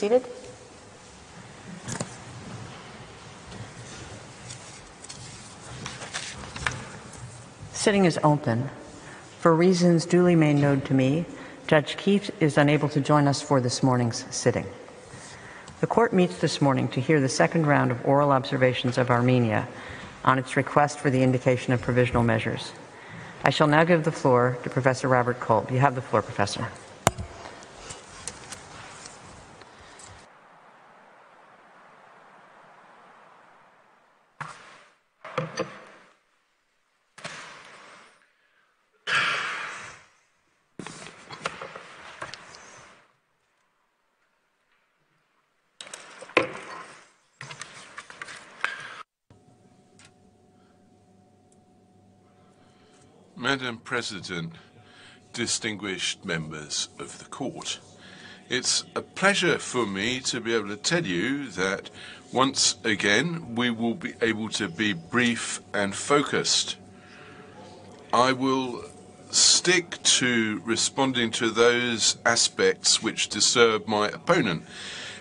seated. Sitting is open. For reasons duly made known to me, Judge Keith is unable to join us for this morning's sitting. The court meets this morning to hear the second round of oral observations of Armenia on its request for the indication of provisional measures. I shall now give the floor to Professor Robert Kolb. You have the floor, Professor. Madam President, distinguished members of the court, it's a pleasure for me to be able to tell you that once again we will be able to be brief and focused. I will stick to responding to those aspects which disturb my opponent.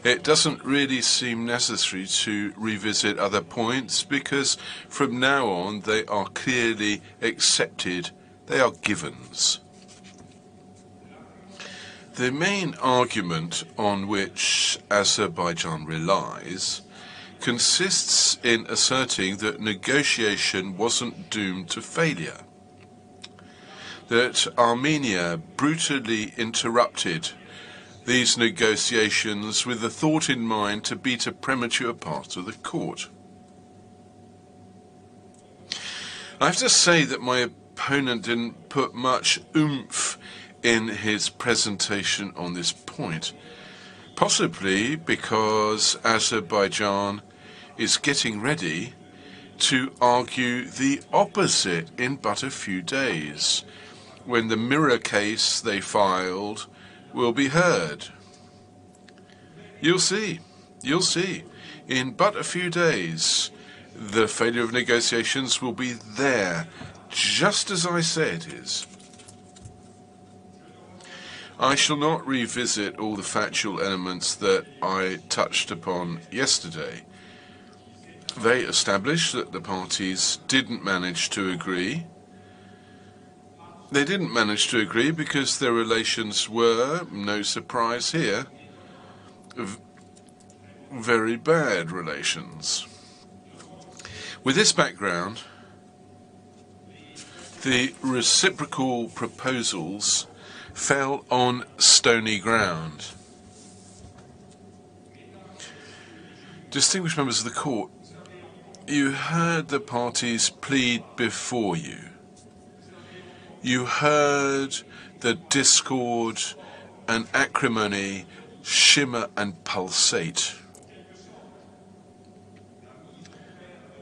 It doesn't really seem necessary to revisit other points because from now on they are clearly accepted, they are givens. The main argument on which Azerbaijan relies consists in asserting that negotiation wasn't doomed to failure, that Armenia brutally interrupted these negotiations with the thought in mind to beat a premature path to the court. I have to say that my opponent didn't put much oomph in his presentation on this point, possibly because Azerbaijan is getting ready to argue the opposite in but a few days, when the mirror case they filed will be heard. You'll see. In but a few days, the failure of negotiations will be there, just as I say it is. I shall not revisit all the factual elements that I touched upon yesterday. They established that the parties didn't manage to agree. They didn't manage to agree because their relations were, no surprise here, very bad relations. With this background, the reciprocal proposals fell on stony ground. Distinguished members of the court, you heard the parties plead before you. You heard the discord and acrimony shimmer and pulsate.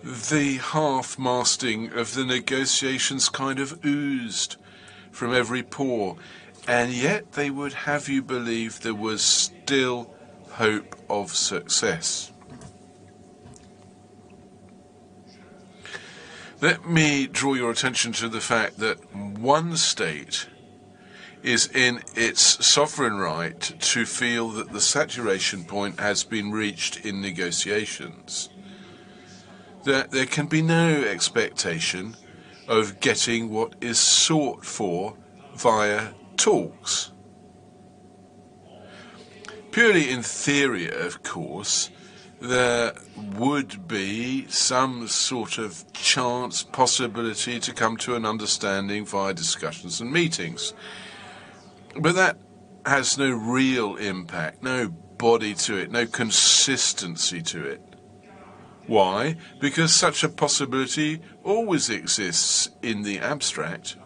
The half-masting of the negotiations kind of oozed from every pore, and yet they would have you believe there was still hope of success. Let me draw your attention to the fact that one state is in its sovereign right to feel that the saturation point has been reached in negotiations, that there can be no expectation of getting what is sought for via talks. Purely in theory, of course, there would be some sort of chance, possibility to come to an understanding via discussions and meetings. But that has no real impact, no body to it, no consistency to it. Why? Because such a possibility always exists in the abstract.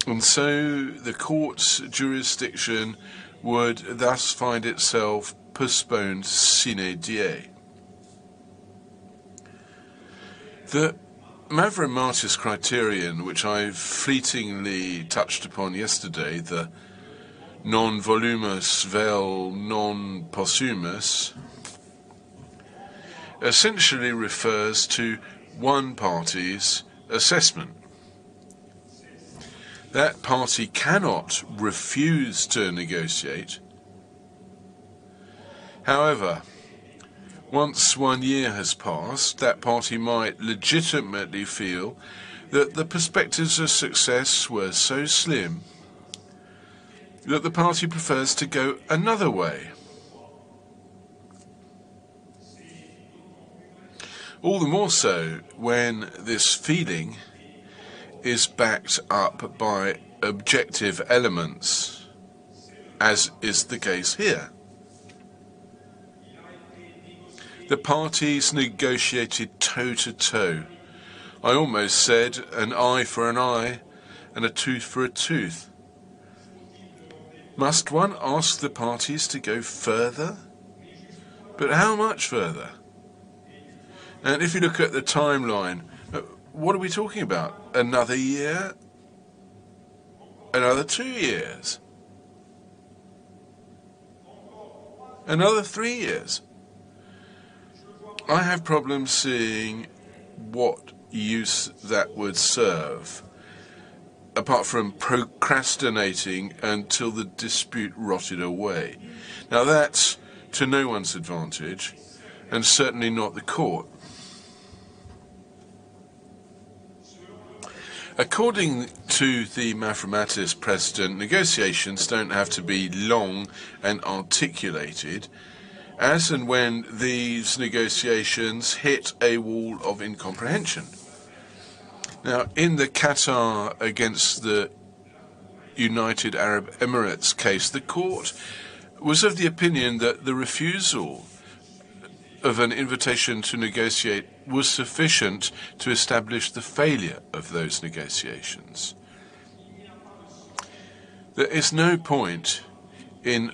And so the court's jurisdiction would thus find itself postponed sine die. The Maverick's criterion, which I fleetingly touched upon yesterday, the non volumus vel non possumus, essentially refers to one party's assessment. That party cannot refuse to negotiate, However, once 1 year has passed, that party might legitimately feel that the perspectives of success were so slim that the party prefers to go another way. All the more so when this feeling is backed up by objective elements, as is the case here. The parties negotiated toe-to-toe. I almost said an eye for an eye and a tooth for a tooth. Must one ask the parties to go further? But how much further? And if you look at the timeline, what are we talking about? Another year? Another 2 years? Another 3 years? I have problems seeing what use that would serve, apart from procrastinating until the dispute rotted away. Now that's to no one's advantage, and certainly not the court. According to the Maverick president, negotiations don't have to be long and articulated, as and when these negotiations hit a wall of incomprehension. Now, in the Qatar against the United Arab Emirates case, the court was of the opinion that the refusal of an invitation to negotiate was sufficient to establish the failure of those negotiations. There is no point in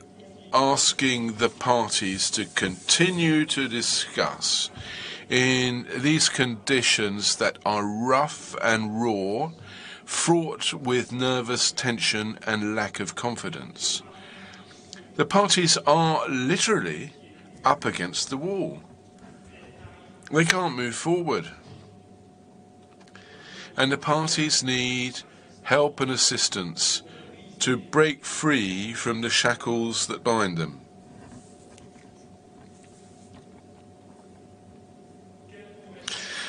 asking the parties to continue to discuss in these conditions that are rough and raw, fraught with nervous tension and lack of confidence. The parties are literally up against the wall. They can't move forward. And the parties need help and assistance to break free from the shackles that bind them.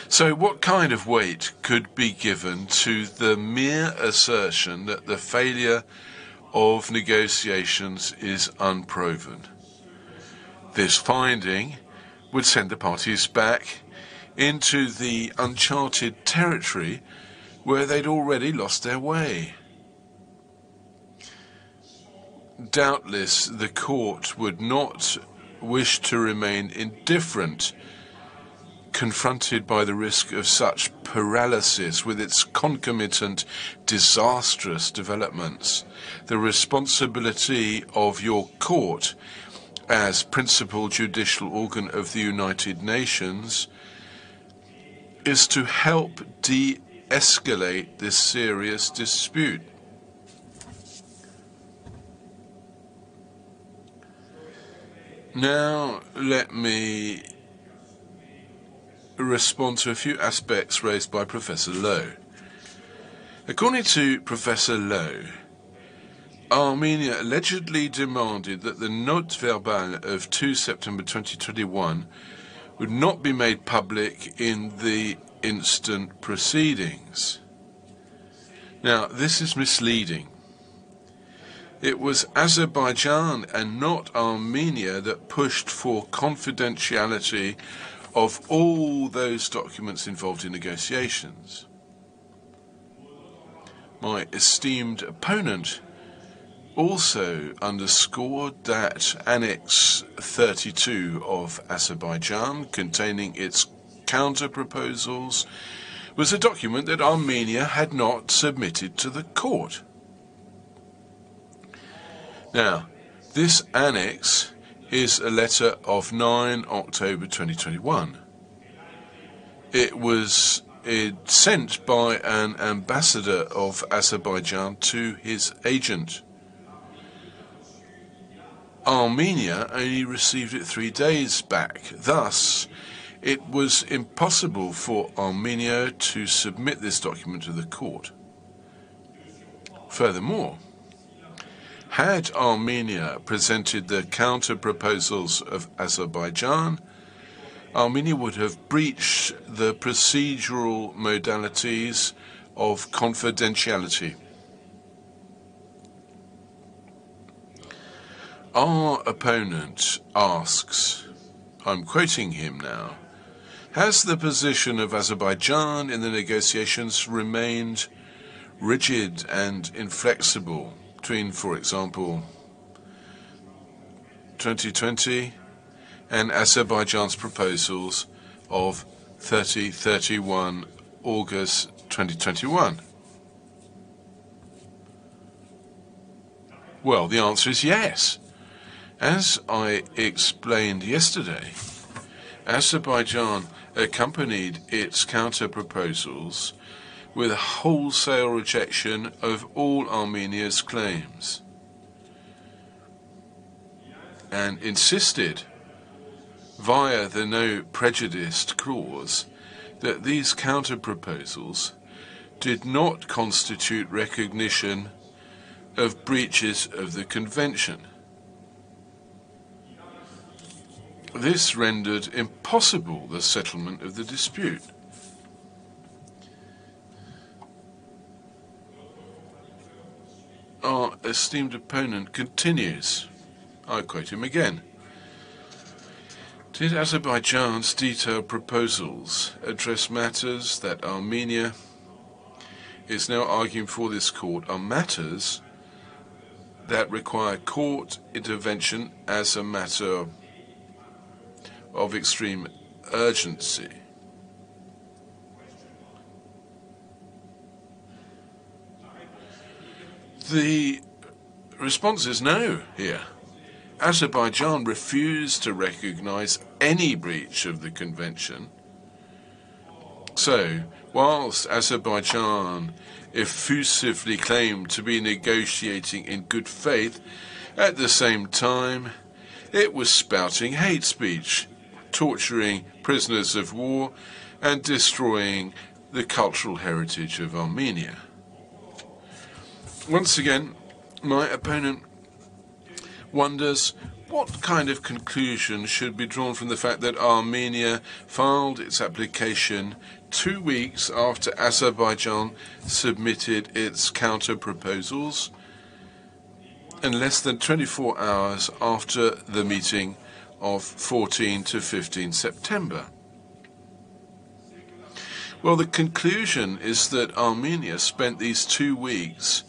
So what kind of weight could be given to the mere assertion that the failure of negotiations is unproven? This finding would send the parties back into the uncharted territory where they'd already lost their way. Doubtless the court would not wish to remain indifferent, confronted by the risk of such paralysis with its concomitant disastrous developments. The responsibility of your court as principal judicial organ of the United Nations is to help de-escalate this serious dispute. Now let me respond to a few aspects raised by Professor Lowe. According to Professor Lowe, Armenia allegedly demanded that the note verbale of 2 September 2021 would not be made public in the instant proceedings. Now, this is misleading. It was Azerbaijan and not Armenia that pushed for confidentiality of all those documents involved in negotiations. My esteemed opponent also underscored that Annex 32 of Azerbaijan, containing its counter-proposals, was a document that Armenia had not submitted to the court. Now, this annex is a letter of 9 October 2021. It was sent by an ambassador of Azerbaijan to his agent. Armenia only received it 3 days back. Thus, it was impossible for Armenia to submit this document to the court. Furthermore, Had Armenia presented the counter-proposals of Azerbaijan, Armenia would have breached the procedural modalities of confidentiality. Our opponent asks, I'm quoting him now, has the position of Azerbaijan in the negotiations remained rigid and inflexible between, for example, 2020 and Azerbaijan's proposals of 30-31 August 2021? Well, the answer is yes. As I explained yesterday, Azerbaijan accompanied its counter-proposals with a wholesale rejection of all Armenia's claims and insisted via the no prejudice clause that these counter-proposals did not constitute recognition of breaches of the convention. This rendered impossible the settlement of the dispute. Our esteemed opponent continues. I quote him again. Did Azerbaijan's detailed proposals address matters that Armenia is now arguing for this court are matters that require court intervention as a matter of extreme urgency? The response is no here. Azerbaijan refused to recognize any breach of the convention. So, whilst Azerbaijan effusively claimed to be negotiating in good faith, at the same time, it was spouting hate speech, torturing prisoners of war, and destroying the cultural heritage of Armenia. Once again, my opponent wonders what kind of conclusion should be drawn from the fact that Armenia filed its application 2 weeks after Azerbaijan submitted its counter-proposals and less than 24 hours after the meeting of 14 to 15 September. Well, the conclusion is that Armenia spent these 2 weeks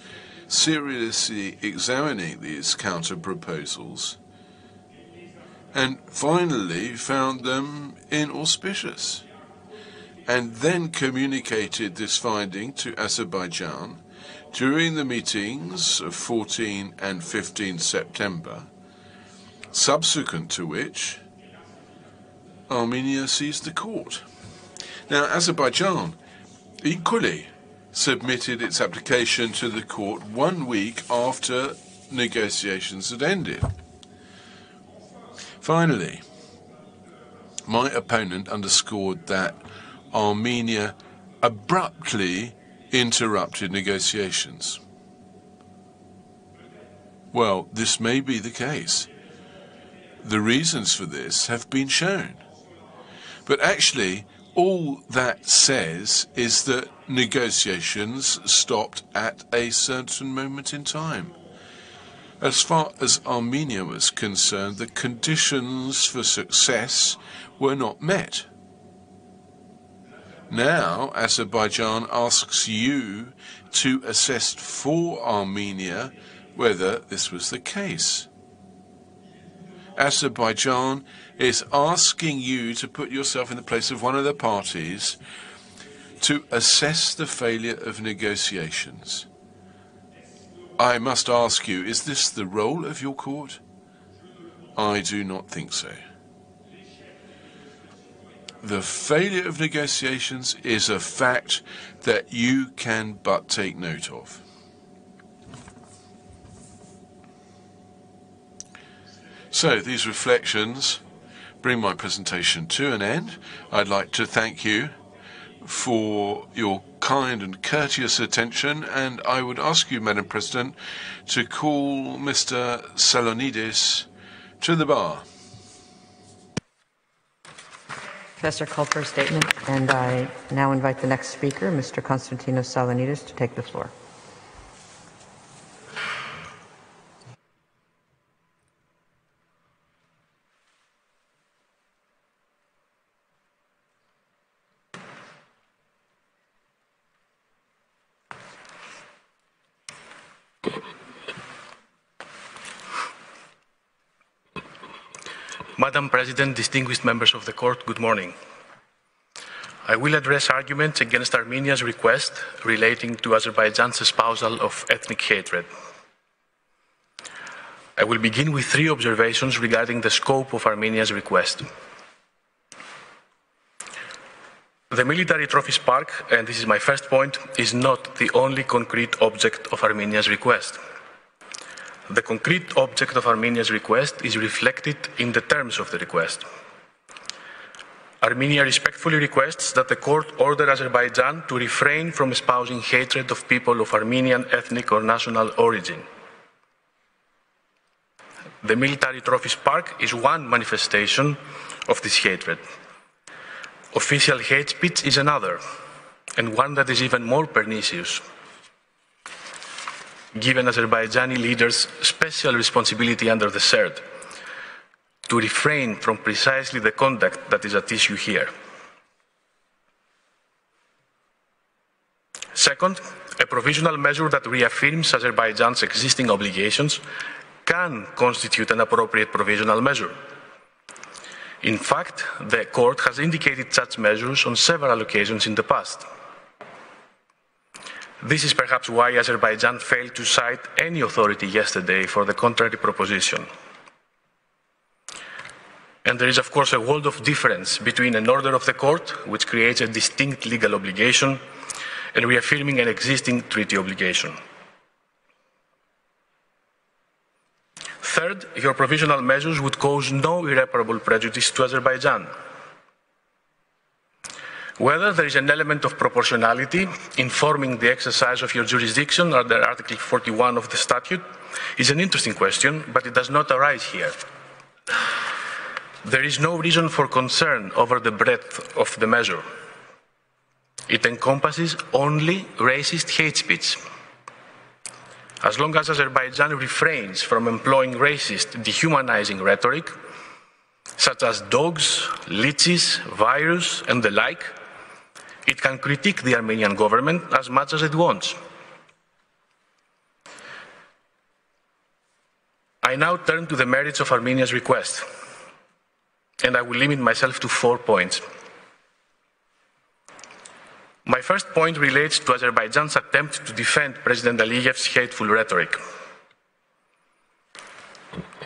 seriously examining these counter-proposals and finally found them inauspicious, and then communicated this finding to Azerbaijan during the meetings of 14 and 15 September, subsequent to which Armenia seized the court. Now, Azerbaijan equally submitted its application to the court 1 week after negotiations had ended. Finally, my opponent underscored that Armenia abruptly interrupted negotiations. Well, this may be the case. The reasons for this have been shown. But actually, all that says is that negotiations stopped at a certain moment in time. As far as Armenia was concerned, the conditions for success were not met. Now, Azerbaijan asks you to assess for Armenia whether this was the case. Azerbaijan is asking you to put yourself in the place of one of the parties to assess the failure of negotiations. I must ask you, is this the role of your court? I do not think so. The failure of negotiations is a fact that you can but take note of. So, these reflections bring my presentation to an end. I'd like to thank you for your kind and courteous attention, and I would ask you, Madam President, to call Mr. Salonides to the bar. Professor called for a statement, and I now invite the next speaker, Mr. Konstantinos Salonides, to take the floor. Madam President, distinguished members of the Court, good morning. I will address arguments against Armenia's request relating to Azerbaijan's espousal of ethnic hatred. I will begin with three observations regarding the scope of Armenia's request. The military trophies park, and this is my first point, is not the only concrete object of Armenia's request. The concrete object of Armenia's request is reflected in the terms of the request. Armenia respectfully requests that the Court order Azerbaijan to refrain from espousing hatred of people of Armenian ethnic or national origin. The military trophies park is one manifestation of this hatred. Official hate speech is another, and one that is even more pernicious. Given Azerbaijani leaders' special responsibility under the CERD to refrain from precisely the conduct that is at issue here. Second, a provisional measure that reaffirms Azerbaijan's existing obligations can constitute an appropriate provisional measure. In fact, the Court has indicated such measures on several occasions in the past. This is perhaps why Azerbaijan failed to cite any authority yesterday for the contrary proposition. And there is, of course, a world of difference between an order of the Court, which creates a distinct legal obligation, and reaffirming an existing treaty obligation. Third, your provisional measures would cause no irreparable prejudice to Azerbaijan. Whether there is an element of proportionality informing the exercise of your jurisdiction under Article 41 of the statute is an interesting question, but it does not arise here. There is no reason for concern over the breadth of the measure. It encompasses only racist hate speech. As long as Azerbaijan refrains from employing racist, dehumanizing rhetoric, such as dogs, leeches, virus, and the like, it can critique the Armenian government as much as it wants. I now turn to the merits of Armenia's request, and I will limit myself to 4 points. My first point relates to Azerbaijan's attempt to defend President Aliyev's hateful rhetoric.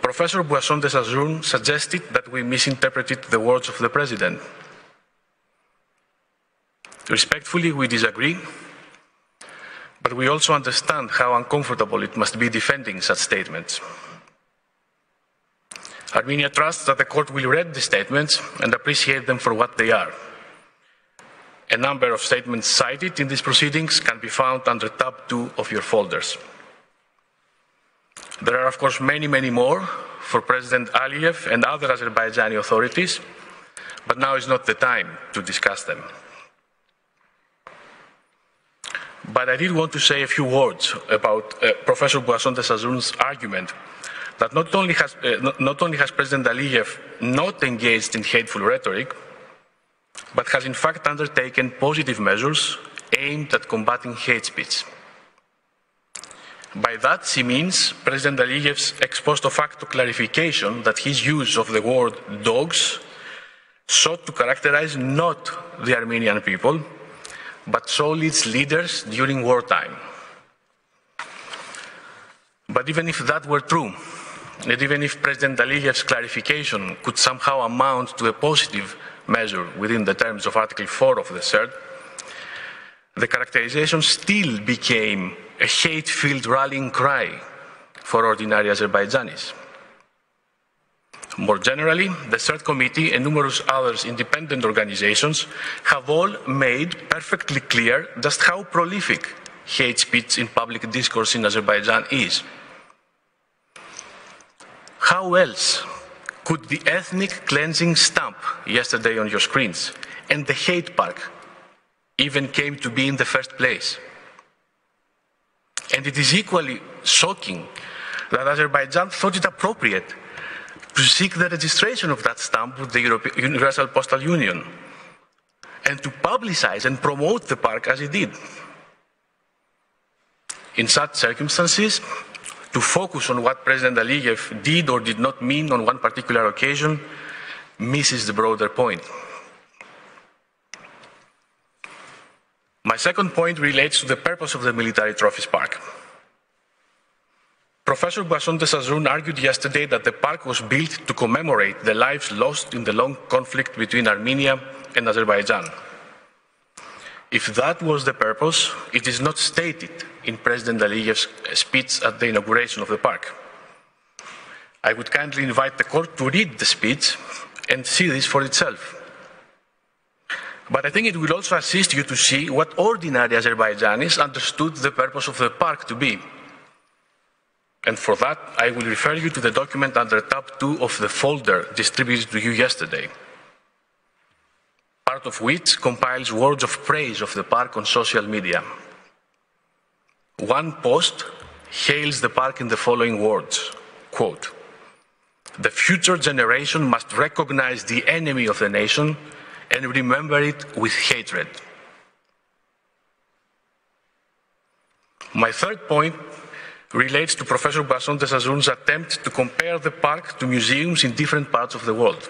Professor Boisson de Sazourne suggested that we misinterpreted the words of the President. Respectfully, we disagree, but we also understand how uncomfortable it must be defending such statements. Armenia trusts that the Court will read the statements and appreciate them for what they are. A number of statements cited in these proceedings can be found under tab 2 of your folders. There are, of course, many more for President Aliyev and other Azerbaijani authorities, but now is not the time to discuss them. But I did want to say a few words about Professor Boisson de Sazourne's argument that not only has President Aliyev not engaged in hateful rhetoric, but has in fact undertaken positive measures aimed at combating hate speech. By that, she means President Aliyev's ex post facto clarification that his use of the word dogs sought to characterize not the Armenian people, but solely its leaders during wartime. But even if that were true, and even if President Aliyev's clarification could somehow amount to a positive measure within the terms of Article 4 of the CERD, the characterization still became a hate-filled rallying cry for ordinary Azerbaijanis. More generally, the Third Committee and numerous other independent organizations have all made perfectly clear just how prolific hate speech in public discourse in Azerbaijan is. How else could the ethnic cleansing stamp yesterday on your screens and the hate park even came to be in the first place? And it is equally shocking that Azerbaijan thought it appropriate to seek the registration of that stamp with the Universal Postal Union and to publicize and promote the park as it did. In such circumstances, to focus on what President Aliyev did or did not mean on one particular occasion misses the broader point. My second point relates to the purpose of the Military Trophies Park. Professor Boisson de Sazoun argued yesterday that the park was built to commemorate the lives lost in the long conflict between Armenia and Azerbaijan. If that was the purpose, it is not stated in President Aliyev's speech at the inauguration of the park. I would kindly invite the court to read the speech and see this for itself. But I think it will also assist you to see what ordinary Azerbaijanis understood the purpose of the park to be. And for that, I will refer you to the document under tab 2 of the folder distributed to you yesterday, part of which compiles words of praise of the park on social media. One post hails the park in the following words, quote, "The future generation must recognize the enemy of the nation and remember it with hatred." My third point relates to Professor Boisson de Sazoun's attempt to compare the park to museums in different parts of the world.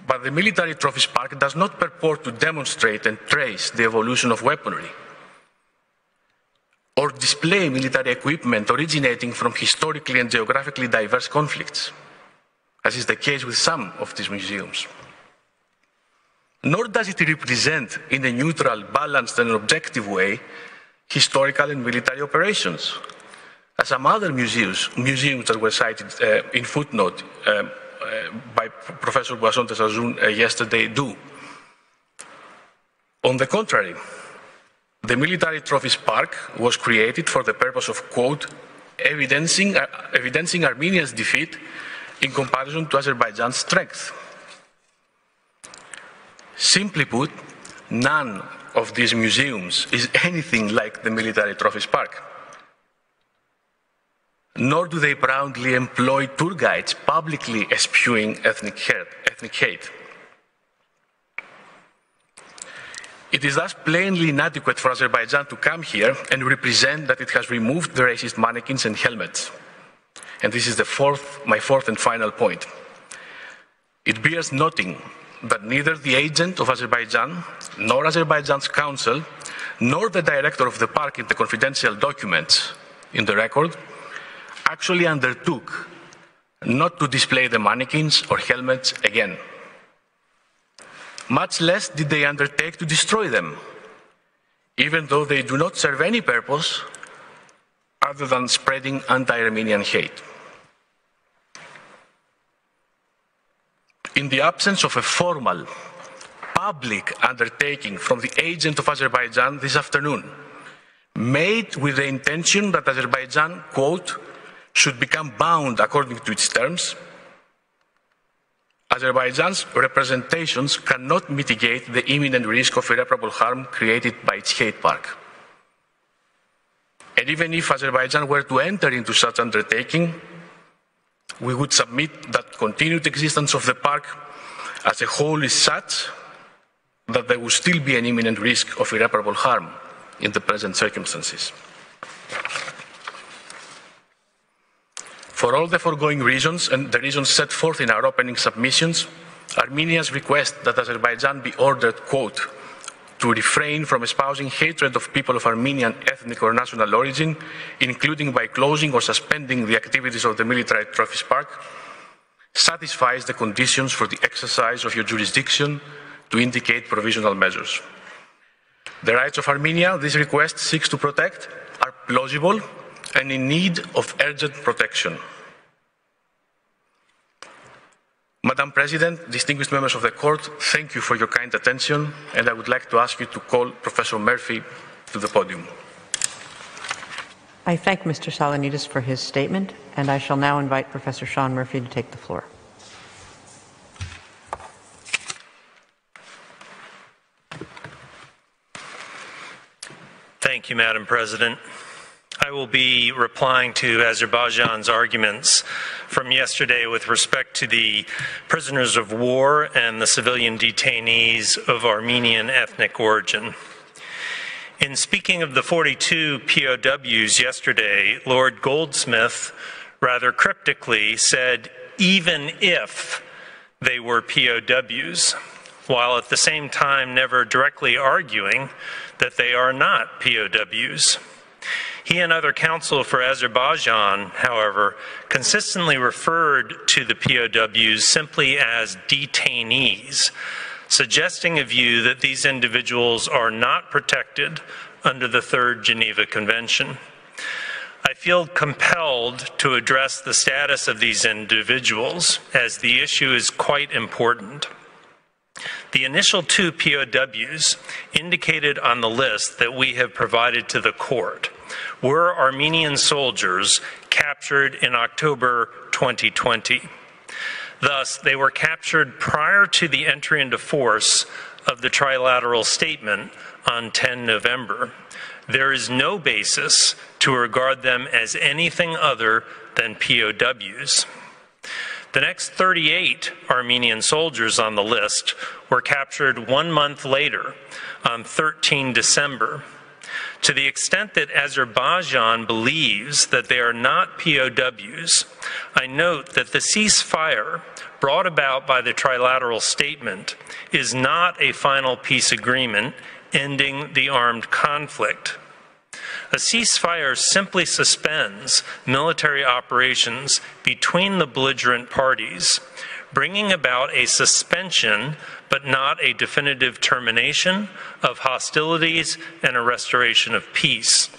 But the Military Trophies Park does not purport to demonstrate and trace the evolution of weaponry or display military equipment originating from historically and geographically diverse conflicts, as is the case with some of these museums. Nor does it represent, in a neutral, balanced and objective way, historical and military operations, as some other museums that were cited in footnote by Professor Boisson de Sazoun yesterday do. On the contrary, the Military Trophies Park was created for the purpose of, quote, evidencing Armenia's defeat in comparison to Azerbaijan's strength. Simply put, none of these museums is anything like the Military Trophies Park. Nor do they proudly employ tour guides publicly eschewing ethnic hate. It is thus plainly inadequate for Azerbaijan to come here and represent that it has removed the racist mannequins and helmets. And this is my fourth and final point. It bears noting that neither the agent of Azerbaijan, nor Azerbaijan's council, nor the director of the park in the confidential documents in the record actually undertook not to display the mannequins or helmets again. Much less did they undertake to destroy them, even though they do not serve any purpose other than spreading anti-Armenian hate. In the absence of a formal, public undertaking from the agent of Azerbaijan this afternoon, made with the intention that Azerbaijan, quote, should become bound according to its terms, Azerbaijan's representations cannot mitigate the imminent risk of irreparable harm created by its hate park. And even if Azerbaijan were to enter into such undertaking, we would submit that continued existence of the park as a whole is such that there will still be an imminent risk of irreparable harm in the present circumstances. For all the foregoing reasons and the reasons set forth in our opening submissions, Armenia's request that Azerbaijan be ordered, quote, to refrain from espousing hatred of people of Armenian ethnic or national origin, including by closing or suspending the activities of the Military Trophies Park, satisfies the conditions for the exercise of your jurisdiction to indicate provisional measures. The rights of Armenia this request seeks to protect are plausible and in need of urgent protection. Madam President, distinguished members of the court, thank you for your kind attention, and I would like to ask you to call Professor Murphy to the podium. I thank Mr. Salonides for his statement, and I shall now invite Professor Sean Murphy to take the floor. Thank you, Madam President. I will be replying to Azerbaijan's arguments from yesterday with respect to the prisoners of war and the civilian detainees of Armenian ethnic origin. In speaking of the 42 POWs yesterday, Lord Goldsmith rather cryptically said, even if they were POWs, while at the same time never directly arguing that they are not POWs. He and other counsel for Azerbaijan, however, consistently referred to the POWs simply as detainees, suggesting a view that these individuals are not protected under the Third Geneva Convention. I feel compelled to address the status of these individuals, as the issue is quite important. The initial 2 POWs indicated on the list that we have provided to the court were Armenian soldiers captured in October 2020. Thus, they were captured prior to the entry into force of the trilateral statement on 10 November. There is no basis to regard them as anything other than POWs. The next 38 Armenian soldiers on the list were captured 1 month later, on 13 December. To the extent that Azerbaijan believes that they are not POWs, I note that the ceasefire brought about by the trilateral statement is not a final peace agreement ending the armed conflict. A ceasefire simply suspends military operations between the belligerent parties, bringing about a suspension but not a definitive termination of hostilities and a restoration of peace.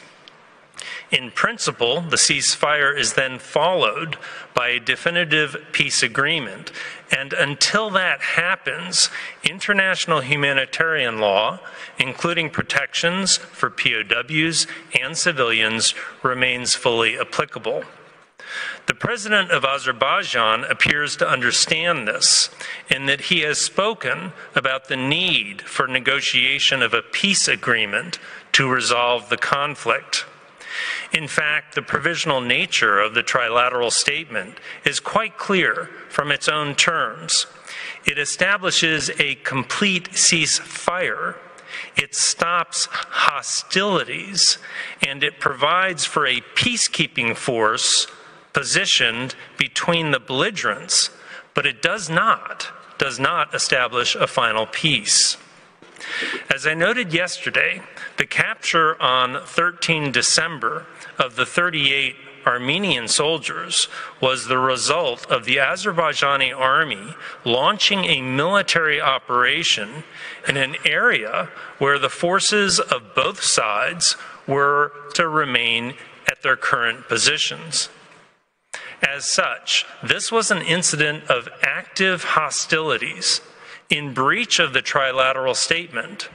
In principle, the ceasefire is then followed by a definitive peace agreement, and until that happens, international humanitarian law, including protections for POWs and civilians, remains fully applicable. The president of Azerbaijan appears to understand this, in that he has spoken about the need for negotiation of a peace agreement to resolve the conflict. In fact, the provisional nature of the trilateral statement is quite clear from its own terms. It establishes a complete ceasefire, it stops hostilities, and it provides for a peacekeeping force positioned between the belligerents, but it does not establish a final peace. As I noted yesterday, the capture on 13 December of the 38 Armenian soldiers was the result of the Azerbaijani army launching a military operation in an area where the forces of both sides were to remain at their current positions. As such, this was an incident of active hostilities in breach of the trilateral statement.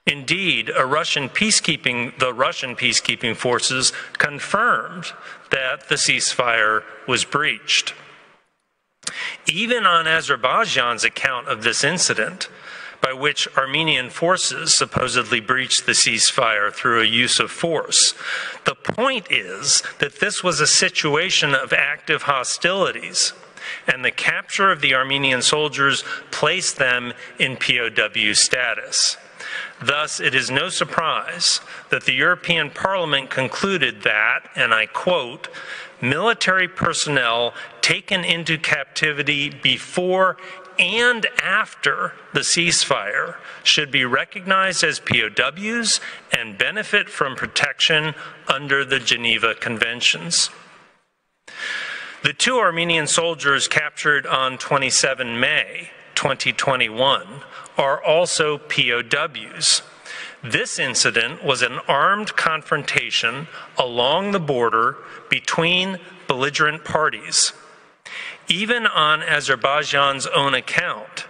Indeed, the Russian peacekeeping forces confirmed that the ceasefire was breached. Even on Azerbaijan's account of this incident, by which Armenian forces supposedly breached the ceasefire through a use of force, the point is that this was a situation of active hostilities, and the capture of the Armenian soldiers placed them in POW status. Thus, it is no surprise that the European Parliament concluded that, and I quote, military personnel taken into captivity before and after the ceasefire should be recognized as POWs and benefit from protection under the Geneva Conventions. The 2 Armenian soldiers captured on 27 May 2021 are also POWs. This incident was an armed confrontation along the border between belligerent parties. Even on Azerbaijan's own account,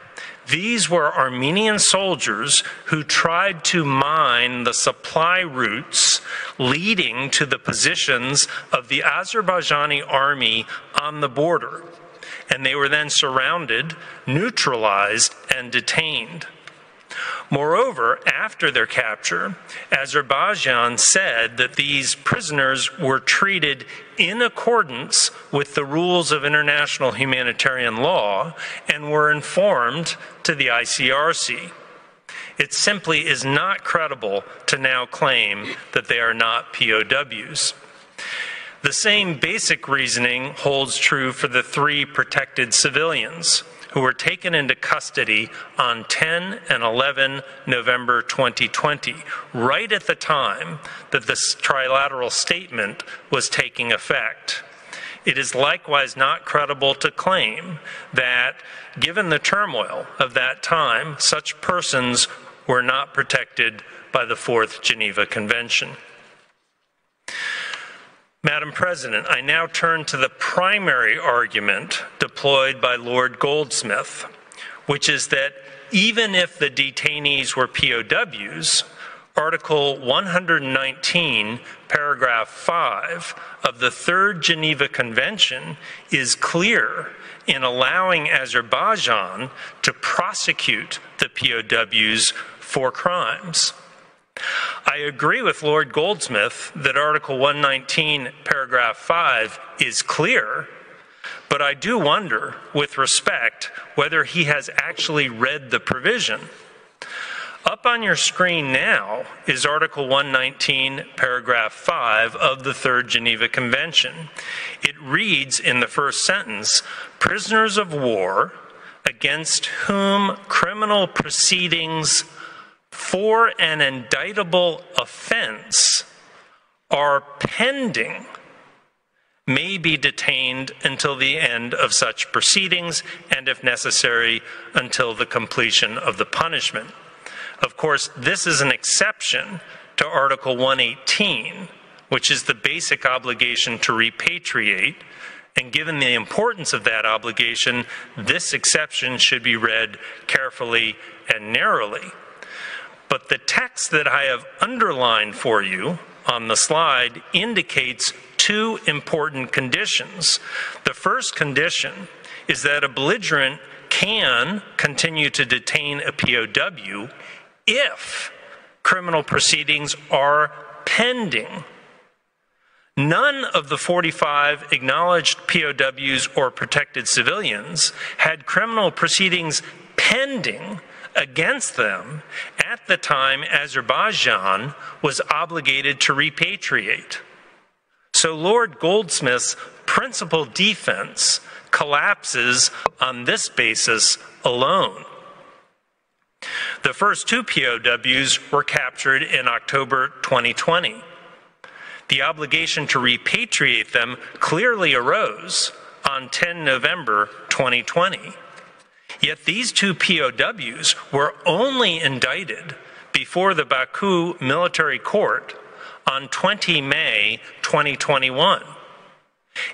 these were Armenian soldiers who tried to mine the supply routes leading to the positions of the Azerbaijani army on the border, and they were then surrounded, neutralized, and detained. Moreover, after their capture, Azerbaijan said that these prisoners were treated in accordance with the rules of international humanitarian law and were informed to the ICRC. It simply is not credible to now claim that they are not POWs. The same basic reasoning holds true for the 3 protected civilians who were taken into custody on 10 and 11 November 2020, right at the time that this trilateral statement was taking effect. It is likewise not credible to claim that, given the turmoil of that time, such persons were not protected by the 4th Geneva Convention. Madam President, I now turn to the primary argument deployed by Lord Goldsmith, which is that even if the detainees were POWs, Article 119, paragraph 5 of the 3rd Geneva Convention is clear in allowing Azerbaijan to prosecute the POWs for crimes. I agree with Lord Goldsmith that Article 119, paragraph 5 is clear, but I do wonder, with respect, whether he has actually read the provision. Up on your screen now is Article 119, paragraph 5 of the 3rd Geneva Convention. It reads in the first sentence, "Prisoners of war against whom criminal proceedings for an indictable offense are pending may be detained until the end of such proceedings and, if necessary, until the completion of the punishment." Of course, this is an exception to Article 118, which is the basic obligation to repatriate, and given the importance of that obligation, this exception should be read carefully and narrowly. But the text that I have underlined for you on the slide indicates 2 important conditions. The first condition is that a belligerent can continue to detain a POW if criminal proceedings are pending. None of the 45 acknowledged POWs or protected civilians had criminal proceedings pending against them at the time Azerbaijan was obligated to repatriate. So Lord Goldsmith's principal defense collapses on this basis alone. The first 2 POWs were captured in October 2020. The obligation to repatriate them clearly arose on 10 November 2020. Yet these 2 POWs were only indicted before the Baku military court on 20 May 2021.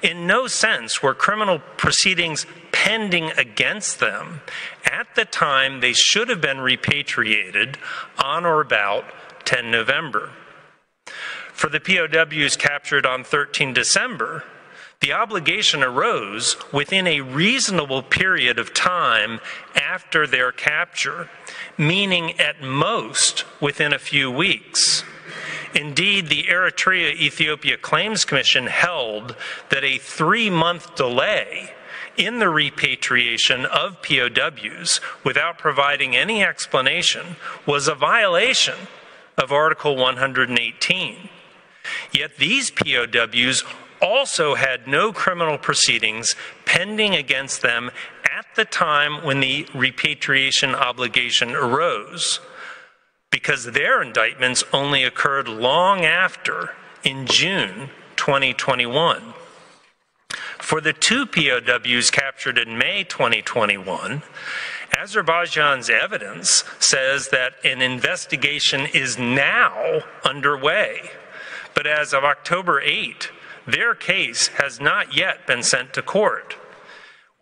In no sense were criminal proceedings pending against them at the time they should have been repatriated on or about 10 November. For the POWs captured on 13 December, the obligation arose within a reasonable period of time after their capture, meaning at most within a few weeks. Indeed, the Eritrea-Ethiopia Claims Commission held that a 3-month delay in the repatriation of POWs without providing any explanation was a violation of Article 118. Yet these POWs also had no criminal proceedings pending against them at the time when the repatriation obligation arose, because their indictments only occurred long after, in June 2021. For the 2 POWs captured in May 2021, Azerbaijan's evidence says that an investigation is now underway, but as of October 8, their case has not yet been sent to court.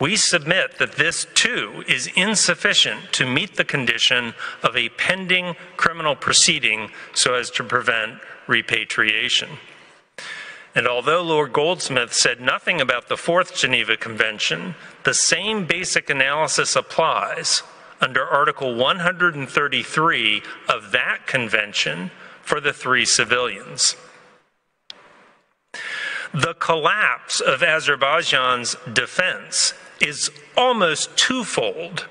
We submit that this, too, is insufficient to meet the condition of a pending criminal proceeding so as to prevent repatriation. And although Lord Goldsmith said nothing about the Fourth Geneva Convention, the same basic analysis applies under Article 133 of that convention for the three civilians. The collapse of Azerbaijan's defense is almost twofold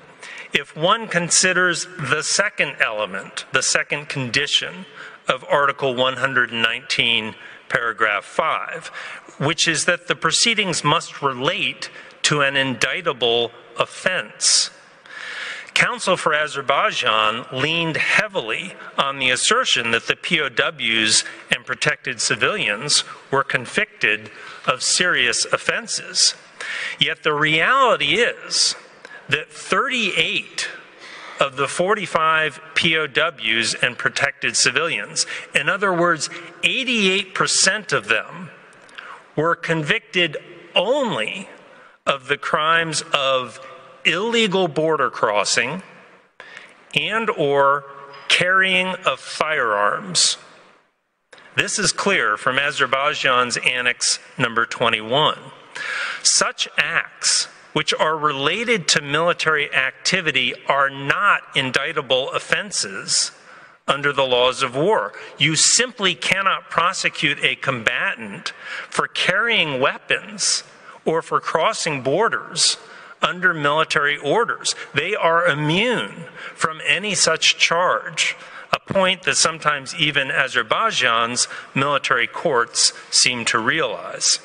if one considers the second element, the second condition of Article 119, paragraph 5, which is that the proceedings must relate to an indictable offense. Counsel for Azerbaijan leaned heavily on the assertion that the POWs and protected civilians were convicted of serious offenses. Yet the reality is that 38 of the 45 POWs and protected civilians, in other words, 88% of them, were convicted only of the crimes of illegal border crossing and or carrying of firearms. This is clear from Azerbaijan's Annex number 21. Such acts, which are related to military activity, are not indictable offenses under the laws of war. You simply cannot prosecute a combatant for carrying weapons or for crossing borders under military orders. They are immune from any such charge, a point that sometimes even Azerbaijan's military courts seem to realize.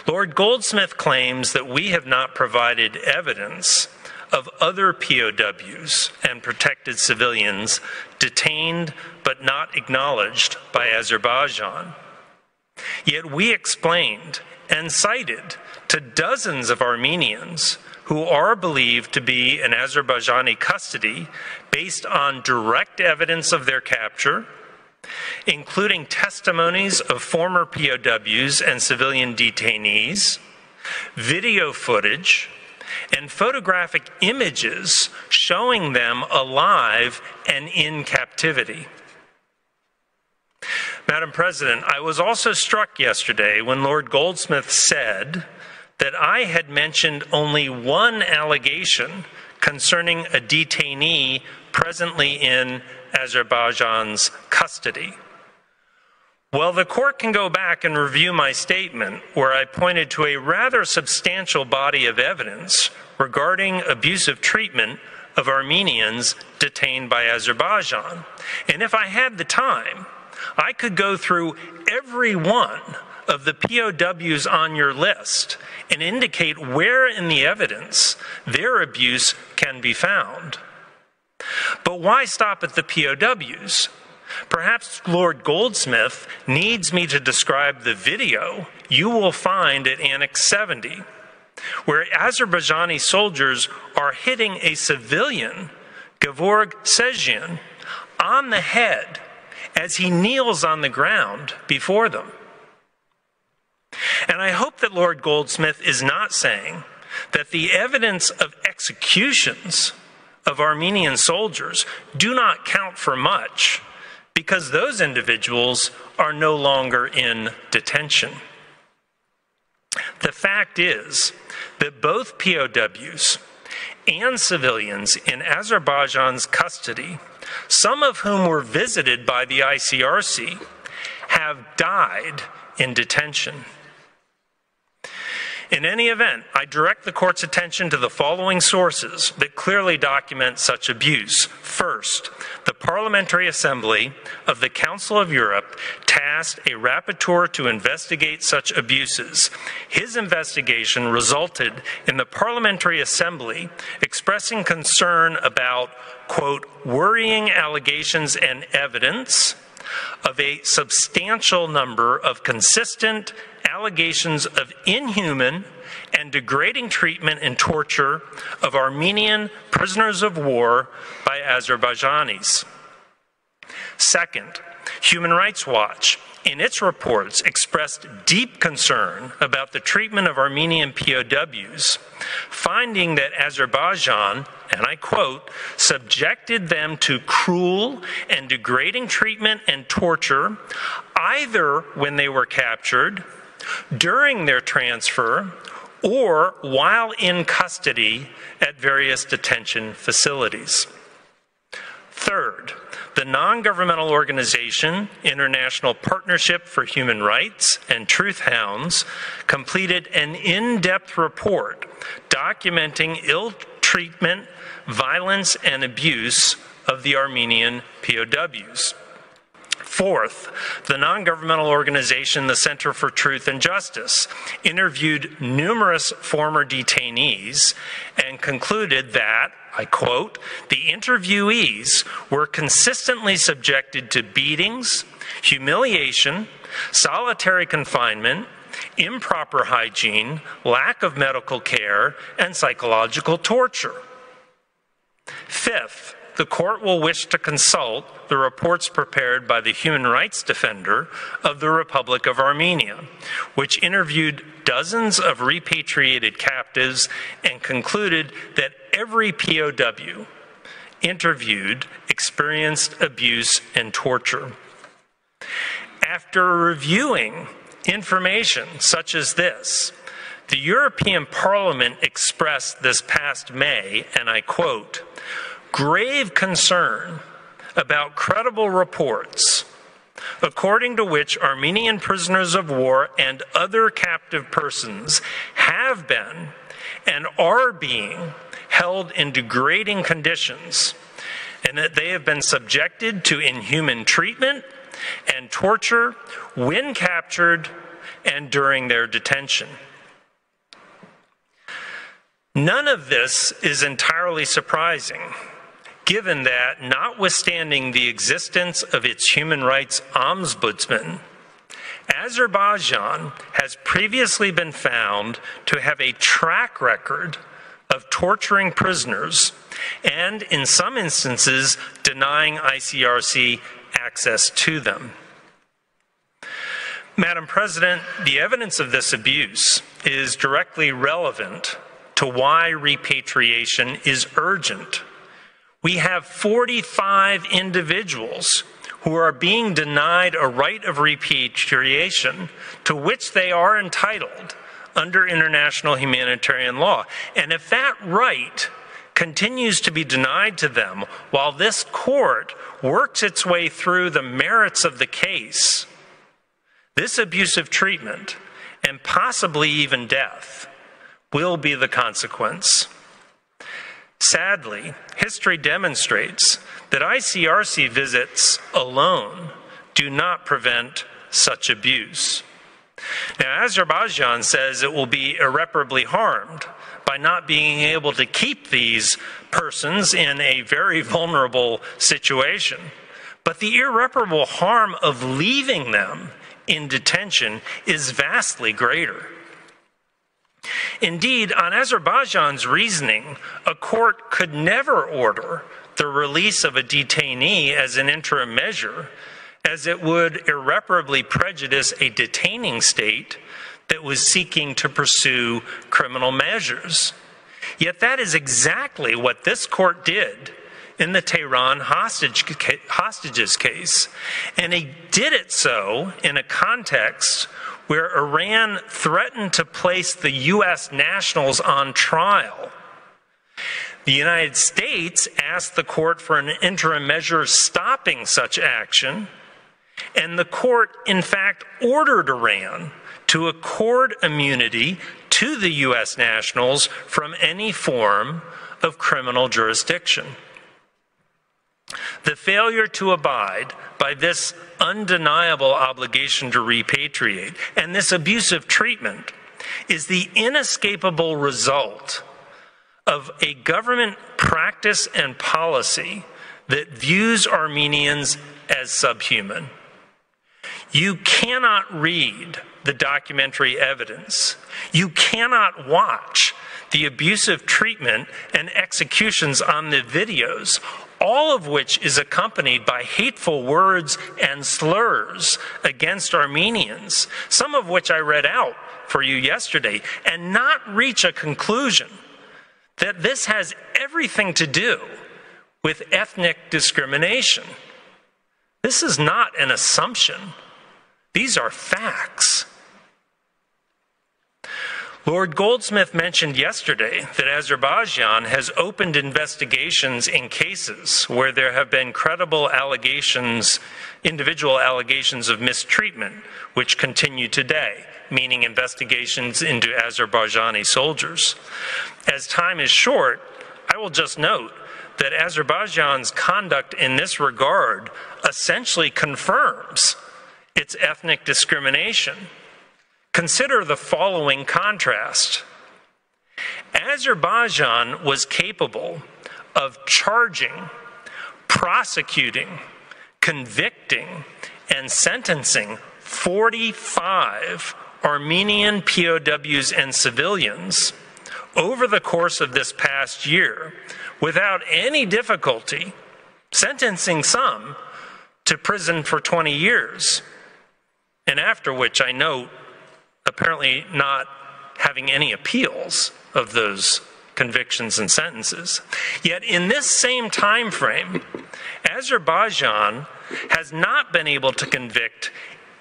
Lord Goldsmith claims that we have not provided evidence of other POWs and protected civilians detained but not acknowledged by Azerbaijan. Yet we explained and cited to dozens of Armenians who are believed to be in Azerbaijani custody based on direct evidence of their capture, including testimonies of former POWs and civilian detainees, video footage, and photographic images showing them alive and in captivity. Madam President, I was also struck yesterday when Lord Goldsmith said that I had mentioned only one allegation concerning a detainee presently in Azerbaijan's custody. Well, the court can go back and review my statement where I pointed to a rather substantial body of evidence regarding abusive treatment of Armenians detained by Azerbaijan. And if I had the time, I could go through every one of the POWs on your list and indicate where in the evidence their abuse can be found. But why stop at the POWs? Perhaps Lord Goldsmith needs me to describe the video you will find at Annex 70, where Azerbaijani soldiers are hitting a civilian, Gevorg Sejian, on the head as he kneels on the ground before them. And I hope that Lord Goldsmith is not saying that the evidence of executions of Armenian soldiers do not count for much because those individuals are no longer in detention. The fact is that both POWs and civilians in Azerbaijan's custody, some of whom were visited by the ICRC, have died in detention. In any event, I direct the court's attention to the following sources that clearly document such abuse. First, the Parliamentary Assembly of the Council of Europe tasked a rapporteur to investigate such abuses. His investigation resulted in the Parliamentary Assembly expressing concern about, quote, worrying allegations and evidence of a substantial number of consistent allegations of inhuman and degrading treatment and torture of Armenian prisoners of war by Azerbaijanis. Second, Human Rights Watch, in its reports, expressed deep concern about the treatment of Armenian POWs, finding that Azerbaijan, and I quote, subjected them to cruel and degrading treatment and torture, either when they were captured, during their transfer, or while in custody at various detention facilities. Third, the non-governmental organization International Partnership for Human Rights and Truth Hounds completed an in-depth report documenting ill treatment, violence, and abuse of the Armenian POWs. Fourth, the non-governmental organization, the Center for Truth and Justice, interviewed numerous former detainees and concluded that, I quote, the interviewees were consistently subjected to beatings, humiliation, solitary confinement, improper hygiene, lack of medical care, and psychological torture. Fifth, the court will wish to consult the reports prepared by the human rights defender of the Republic of Armenia, which interviewed dozens of repatriated captives and concluded that every POW interviewed experienced abuse and torture. After reviewing information such as this, the European Parliament expressed this past May, and I quote, grave concern about credible reports according to which Armenian prisoners of war and other captive persons have been and are being held in degrading conditions, and that they have been subjected to inhuman treatment and torture when captured and during their detention. None of this is entirely surprising, given that, notwithstanding the existence of its human rights ombudsman, Azerbaijan has previously been found to have a track record of torturing prisoners and, in some instances, denying ICRC access to them. Madam President, the evidence of this abuse is directly relevant to why repatriation is urgent. We have 45 individuals who are being denied a right of repatriation to which they are entitled under international humanitarian law. And if that right continues to be denied to them while this court works its way through the merits of the case, this abusive treatment, and possibly even death, will be the consequence. Sadly, history demonstrates that ICRC visits alone do not prevent such abuse. Now, Azerbaijan says it will be irreparably harmed by not being able to keep these persons in a very vulnerable situation. But the irreparable harm of leaving them in detention is vastly greater. Indeed, on Azerbaijan's reasoning, a court could never order the release of a detainee as an interim measure, as it would irreparably prejudice a detaining state that was seeking to pursue criminal measures. Yet that is exactly what this court did in the Tehran hostages case, and he did it so in a context where Iran threatened to place the U.S. nationals on trial. The United States asked the court for an interim measure stopping such action, and the court, in fact, ordered Iran to accord immunity to the U.S. nationals from any form of criminal jurisdiction. The failure to abide by this undeniable obligation to repatriate and this abusive treatment is the inescapable result of a government practice and policy that views Armenians as subhuman. You cannot read the documentary evidence. You cannot watch the abusive treatment and executions on the videos, all of which is accompanied by hateful words and slurs against Armenians, some of which I read out for you yesterday, and not reach a conclusion that this has everything to do with ethnic discrimination. This is not an assumption. These are facts. Lord Goldsmith mentioned yesterday that Azerbaijan has opened investigations in cases where there have been credible allegations, individual allegations of mistreatment, which continue today, meaning investigations into Azerbaijani soldiers. As time is short, I will just note that Azerbaijan's conduct in this regard essentially confirms its ethnic discrimination. Consider the following contrast. Azerbaijan was capable of charging, prosecuting, convicting, and sentencing 45 Armenian POWs and civilians over the course of this past year without any difficulty, sentencing some to prison for 20 years, and after which I note apparently not having any appeals of those convictions and sentences. Yet in this same time frame, Azerbaijan has not been able to convict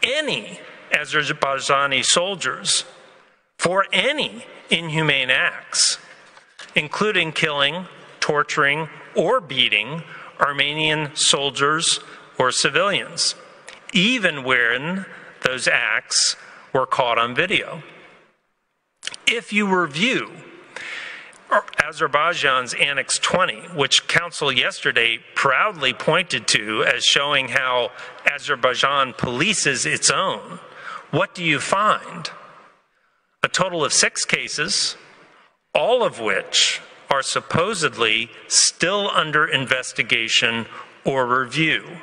any Azerbaijani soldiers for any inhumane acts, including killing, torturing, or beating Armenian soldiers or civilians, even when those acts were caught on video. If you review Azerbaijan's Annex 20, which Council yesterday proudly pointed to as showing how Azerbaijan polices its own, what do you find? A total of 6 cases, all of which are supposedly still under investigation or review,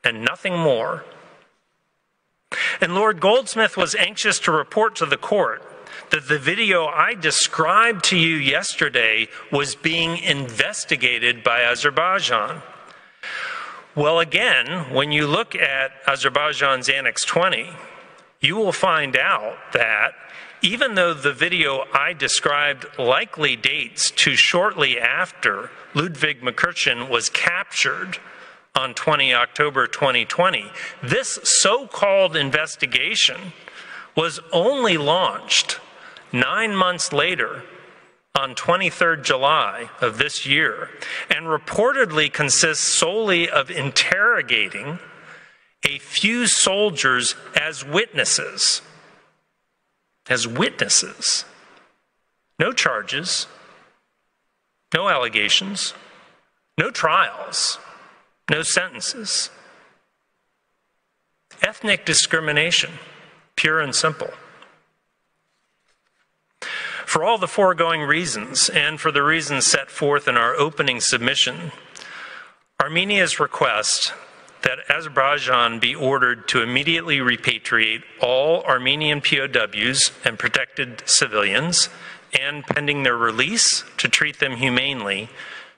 and nothing more. And Lord Goldsmith was anxious to report to the court that the video I described to you yesterday was being investigated by Azerbaijan. Well, again, when you look at Azerbaijan's Annex 20, you will find out that even though the video I described likely dates to shortly after Ludwig McCurchin was captured on 20 October 2020, this so-called investigation was only launched 9 months later on 23rd July of this year, and reportedly consists solely of interrogating a few soldiers as witnesses. No charges, no allegations, no trials, no sentences. Ethnic discrimination, pure and simple. For all the foregoing reasons, and for the reasons set forth in our opening submission, Armenia's request that Azerbaijan be ordered to immediately repatriate all Armenian POWs and protected civilians, and pending their release, to treat them humanely,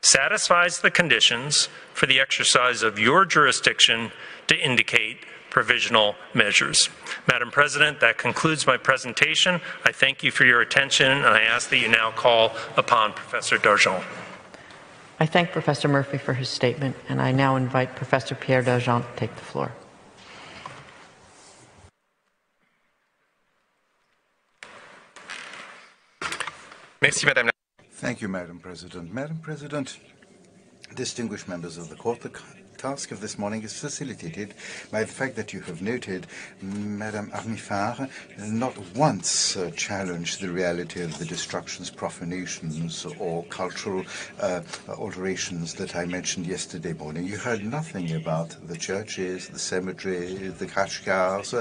satisfies the conditions for the exercise of your jurisdiction to indicate provisional measures. Madam President, that concludes my presentation. I thank you for your attention, and I ask that you now call upon Professor Dargent. I thank Professor Murphy for his statement, and I now invite Professor Pierre Dargent to take the floor. Merci, Madame. Thank you, Madam President. Madam President, distinguished members of the court, the task of this morning is facilitated by the fact that you have noted Madame Armifar not once challenged the reality of the destructions, profanations, or cultural alterations that I mentioned yesterday morning. You heard nothing about the churches, the cemeteries, the kashkars,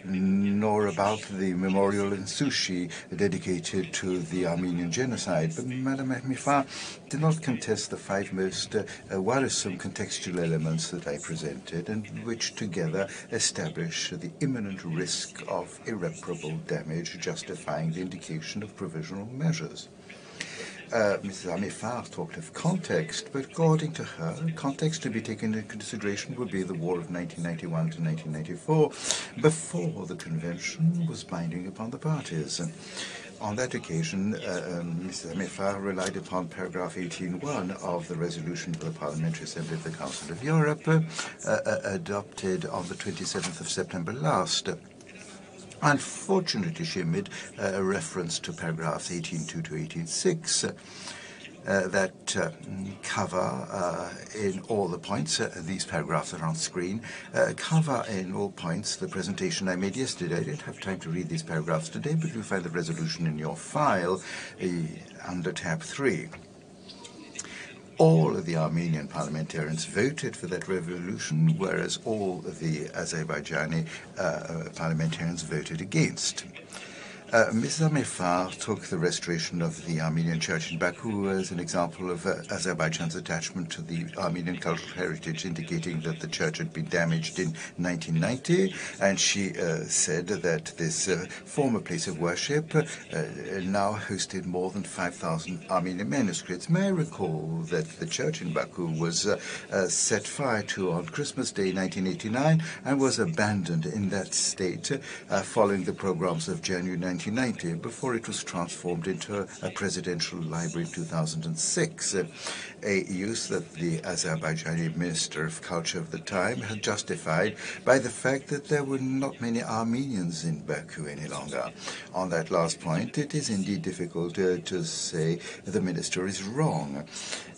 nor about the memorial in Sushi dedicated to the Armenian genocide. But Madame Armifar did not contest the 5 most worrisome contextual elements that I presented, and which together establish the imminent risk of irreparable damage justifying the indication of provisional measures. Mrs. Amifar talked of context, but according to her, context to be taken into consideration would be the war of 1991 to 1994, before the convention was binding upon the parties. On that occasion, Mrs. Amifar relied upon paragraph 18.1 of the resolution of the Parliamentary Assembly of the Council of Europe, adopted on the 27th of September last. Unfortunately, she made a reference to paragraphs 18.2 to 18.6 that cover in all the points, these paragraphs are on screen, cover in all points the presentation I made yesterday. I didn't have time to read these paragraphs today, but you'll find the resolution in your file under tab 3. All of the Armenian parliamentarians voted for that resolution, whereas all of the Azerbaijani parliamentarians voted against. Mrs. Amifar took the restoration of the Armenian church in Baku as an example of Azerbaijan's attachment to the Armenian cultural heritage, indicating that the church had been damaged in 1990, and she said that this former place of worship now hosted more than 5,000 Armenian manuscripts. May I recall that the church in Baku was set fire to on Christmas Day 1989 and was abandoned in that state following the pogroms of January 1990, before it was transformed into a presidential library in 2006, a use that the Azerbaijani Minister of Culture of the time had justified by the fact that there were not many Armenians in Baku any longer. On that last point, it is indeed difficult to say the minister is wrong.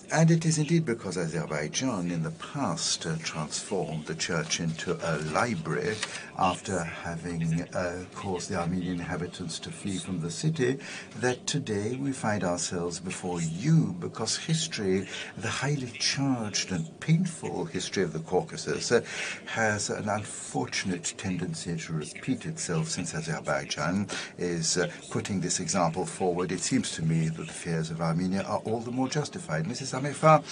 And it is indeed because Azerbaijan in the past transformed the church into a library after having caused the Armenian inhabitants to flee from the city that today we find ourselves before you, because history, the highly charged and painful history of the Caucasus, has an unfortunate tendency to repeat itself since Azerbaijan is putting this example forward. It seems to me that the fears of Armenia are all the more justified. Mrs. Amifar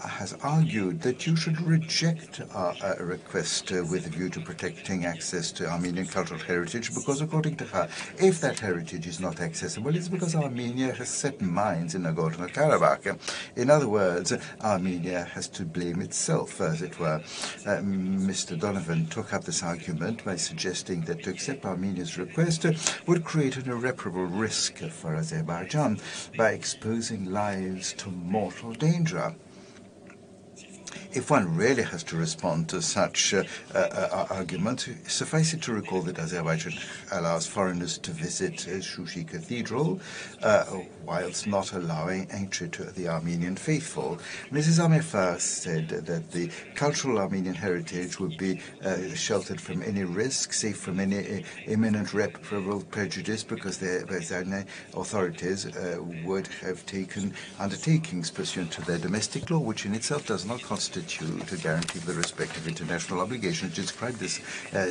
has argued that you should reject our request with a view to protecting access to Armenian cultural heritage, because according to her, if that heritage is not accessible, it's because Armenia has set mines in Nagorno-Karabakh. In other words, Armenia has to blame itself, as it were. Mr. Donovan took up this argument by suggesting that to accept Armenia's request would create an irreparable risk for Azerbaijan by exposing lives to mortal danger. If one really has to respond to such arguments, suffice it to recall that Azerbaijan allows foreigners to visit Shushi Cathedral, whilst not allowing entry to the Armenian faithful. Mrs. Amifar said that the cultural Armenian heritage would be sheltered from any risk, safe from any imminent irreparable prejudice, because the Azerbaijani authorities would have taken undertakings pursuant to their domestic law, which in itself does not constitute to guarantee the respect of international obligations. Described this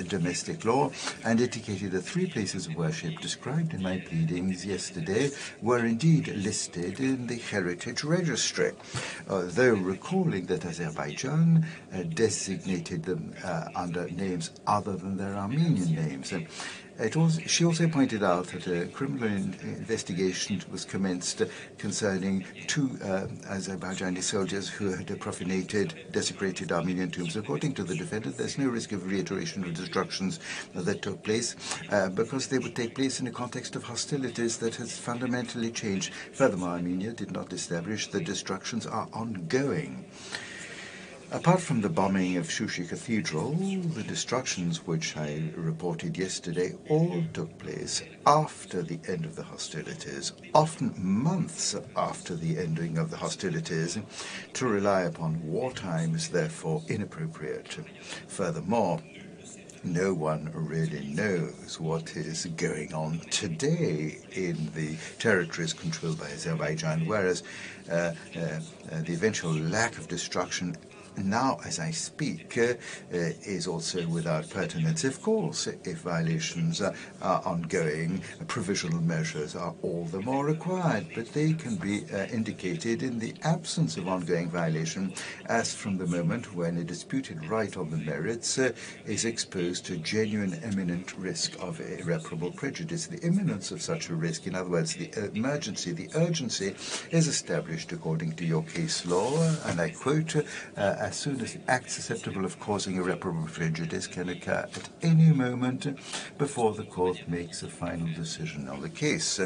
domestic law and indicated that 3 places of worship described in my pleadings yesterday were indeed listed in the Heritage Registry, though recalling that Azerbaijan designated them under names other than their Armenian names. She also pointed out that a criminal investigation was commenced concerning 2 Azerbaijani soldiers who had desecrated Armenian tombs. According to the defendant, there's no risk of reiteration of destructions that took place because they would take place in a context of hostilities that has fundamentally changed. Furthermore, Armenia did not establish that destructions are ongoing. Apart from the bombing of Shushi Cathedral, the destructions which I reported yesterday all took place after the end of the hostilities, often months after the ending of the hostilities. To rely upon wartime is therefore inappropriate. Furthermore, no one really knows what is going on today in the territories controlled by Azerbaijan, whereas the eventual lack of destruction now, as I speak, is also without pertinence. Of course, if violations are ongoing, provisional measures are all the more required, but they can be indicated in the absence of ongoing violation, as from the moment when a disputed right on the merits is exposed to genuine imminent risk of irreparable prejudice. The imminence of such a risk, in other words, the emergency, the urgency, is established according to your case law, and I quote, as soon as acts susceptible of causing irreparable prejudice can occur at any moment before the court makes a final decision on the case.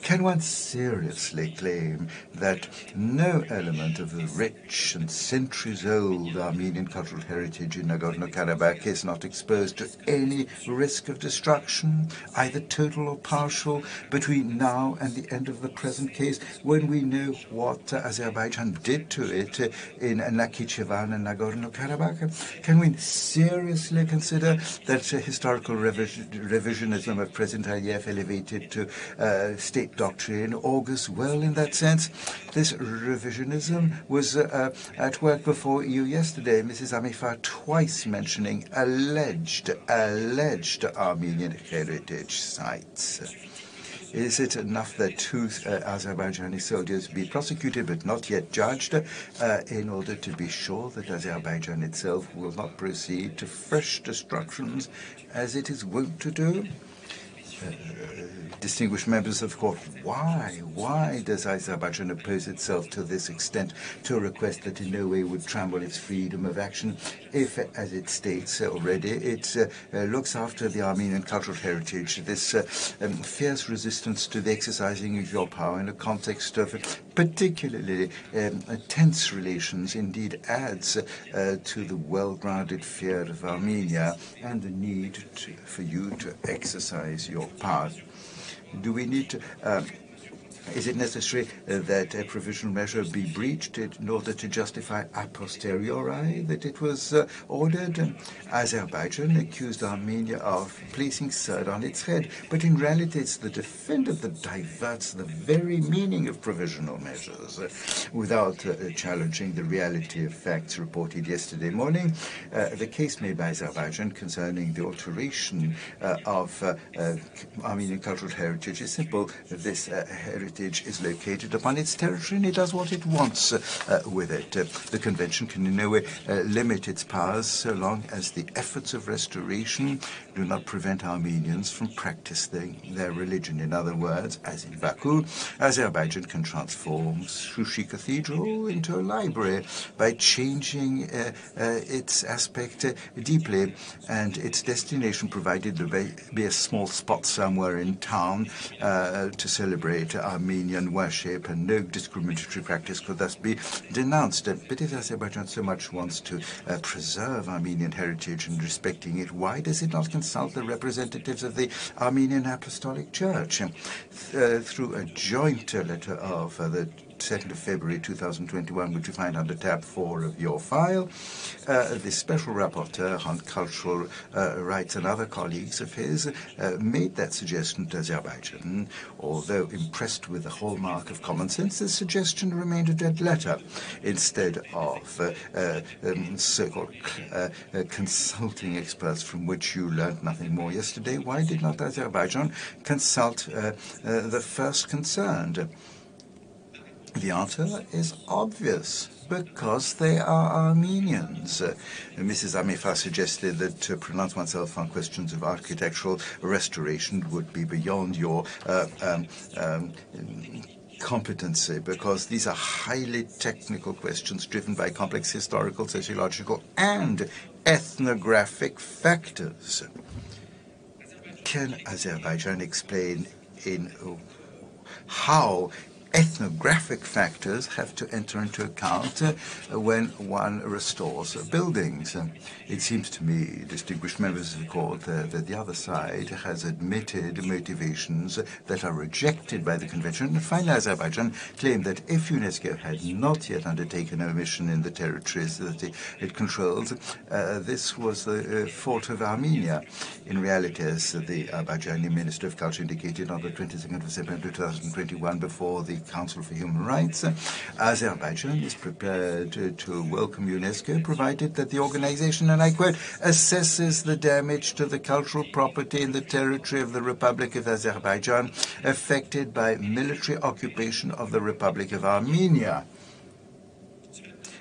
Can one seriously claim that no element of the rich and centuries-old Armenian cultural heritage in Nagorno-Karabakh is not exposed to any risk of destruction, either total or partial, between now and the end of the present case, when we know what Azerbaijan did to it in Nakhichevan and Nagorno-Karabakh? Can we seriously consider that historical revisionism of President Aliyev elevated to state doctrine augurs well in that sense? This revisionism was at work before you yesterday, Mrs. Amifar twice mentioning alleged Armenian heritage sites. Is it enough that two Azerbaijani soldiers be prosecuted but not yet judged in order to be sure that Azerbaijan itself will not proceed to fresh destructions as it is wont to do? Distinguished members of the court, why does Azerbaijan oppose itself to this extent to a request that in no way would trample its freedom of action if, as it states already, it looks after the Armenian cultural heritage, this fierce resistance to the exercising of your power in a context of particularly tense relations indeed adds to the well-grounded fear of Armenia and the need for you to exercise your power? Do we need to, is it necessary that a provisional measure be breached in order to justify a posteriori that it was ordered? Azerbaijan accused Armenia of placing CERD on its head, but in reality it's the defendant that diverts the very meaning of provisional measures without challenging the reality of facts reported yesterday morning. The case made by Azerbaijan concerning the alteration of Armenian cultural heritage is simple. This heritage is located upon its territory and it does what it wants with it. The convention can in no way limit its powers so long as the efforts of restoration do not prevent Armenians from practicing their religion. In other words, as in Baku, Azerbaijan can transform Shushi Cathedral into a library by changing its aspect deeply, and its destination provided there be a small spot somewhere in town to celebrate Armenian worship, and no discriminatory practice could thus be denounced. But if Azerbaijan so much wants to preserve Armenian heritage and respecting it, why does it not consult the representatives of the Armenian Apostolic Church? Through a joint letter of the 2nd of February 2021, which you find under tab 4 of your file, the special rapporteur on cultural rights and other colleagues of his made that suggestion to Azerbaijan. Although impressed with the hallmark of common sense, the suggestion remained a dead letter. Instead of so-called consulting experts from which you learned nothing more yesterday, why did not Azerbaijan consult the first concerned? The answer is obvious, because they are Armenians. Mrs. Amifar suggested that to pronounce oneself on questions of architectural restoration would be beyond your competency, because these are highly technical questions driven by complex historical, sociological, and ethnographic factors. Can Azerbaijan explain in how ethnographic factors have to enter into account when one restores buildings? It seems to me, distinguished members of the court, that the other side has admitted motivations that are rejected by the convention. And finally, Azerbaijan claimed that if UNESCO had not yet undertaken a mission in the territories that it controls, this was the fault of Armenia. In reality, as the Bajani Minister of Culture indicated on the 22nd of September 2021 before the Council for Human Rights. Azerbaijan is prepared to welcome UNESCO, provided that the organization, and I quote, assesses the damage to the cultural property in the territory of the Republic of Azerbaijan affected by military occupation of the Republic of Armenia.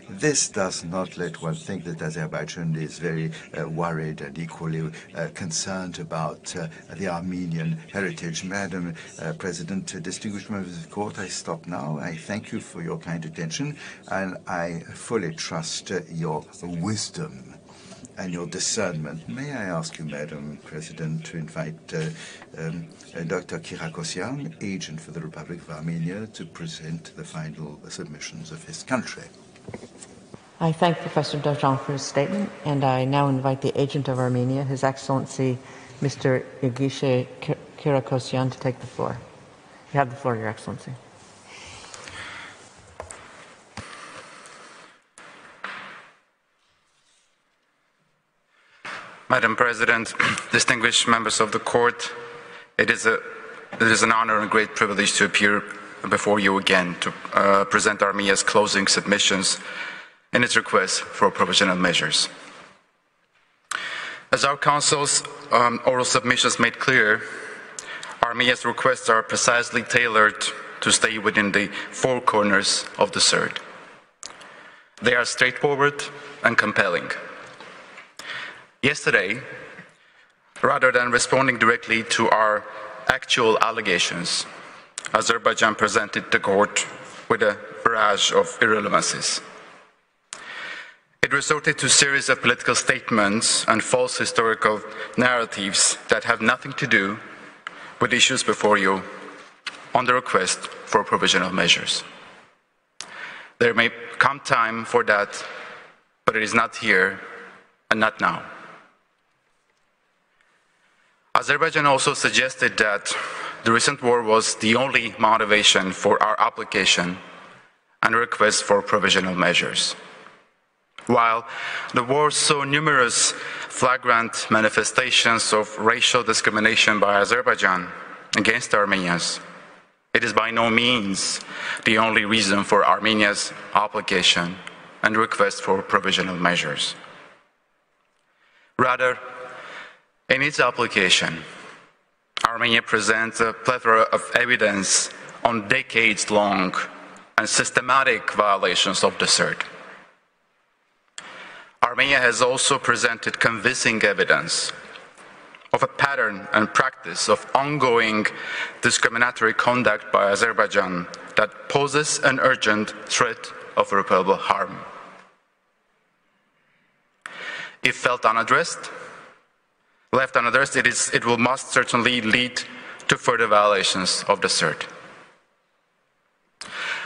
This does not let one think that Azerbaijan is very worried and equally concerned about the Armenian heritage. Madam President, distinguished members of the court, I stop now. I thank you for your kind attention, and I fully trust your wisdom and your discernment. May I ask you, Madam President, to invite Dr. Kyriakosyan, agent for the Republic of Armenia, to present the final submissions of his country. I thank Professor Dojan for his statement, and I now invite the agent of Armenia, His Excellency Mr. Igishe Kyriakosyan, to take the floor. You have the floor, Your Excellency. Madam President, distinguished members of the court, it is an honor and a great privilege to appear before you again to present Armenia's closing submissions in its request for provisional measures. As our Council's oral submissions made clear, Armenia's requests are precisely tailored to stay within the four corners of the CERD. They are straightforward and compelling. Yesterday, rather than responding directly to our actual allegations, Azerbaijan presented the court with a barrage of irrelevancies. It resorted to a series of political statements and false historical narratives that have nothing to do with issues before you on the request for provisional measures. There may come time for that, but it is not here and not now. Azerbaijan also suggested that the recent war was the only motivation for our application and request for provisional measures. While the war saw numerous flagrant manifestations of racial discrimination by Azerbaijan against Armenians, it is by no means the only reason for Armenia's application and request for provisional measures. Rather, in its application, Armenia presents a plethora of evidence on decades-long and systematic violations of the CERD. Armenia has also presented convincing evidence of a pattern and practice of ongoing discriminatory conduct by Azerbaijan that poses an urgent threat of irreparable harm. If felt unaddressed, left unaddressed, it will most certainly lead to further violations of the CERD.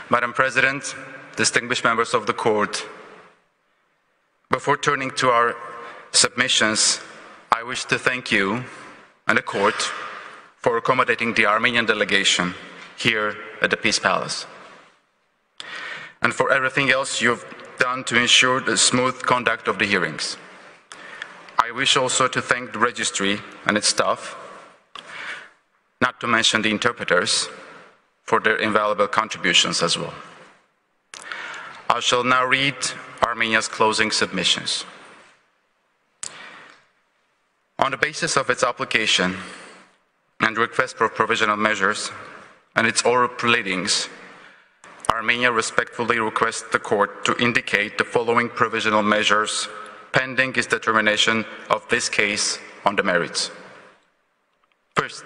Madam President, distinguished members of the court, before turning to our submissions, I wish to thank you and the court for accommodating the Armenian delegation here at the Peace Palace, and for everything else you've done to ensure the smooth conduct of the hearings. I wish also to thank the registry and its staff, not to mention the interpreters, for their invaluable contributions as well. I shall now read Armenia's closing submissions. On the basis of its application and request for provisional measures and its oral pleadings, Armenia respectfully requests the court to indicate the following provisional measures pending its determination of this case on the merits. First,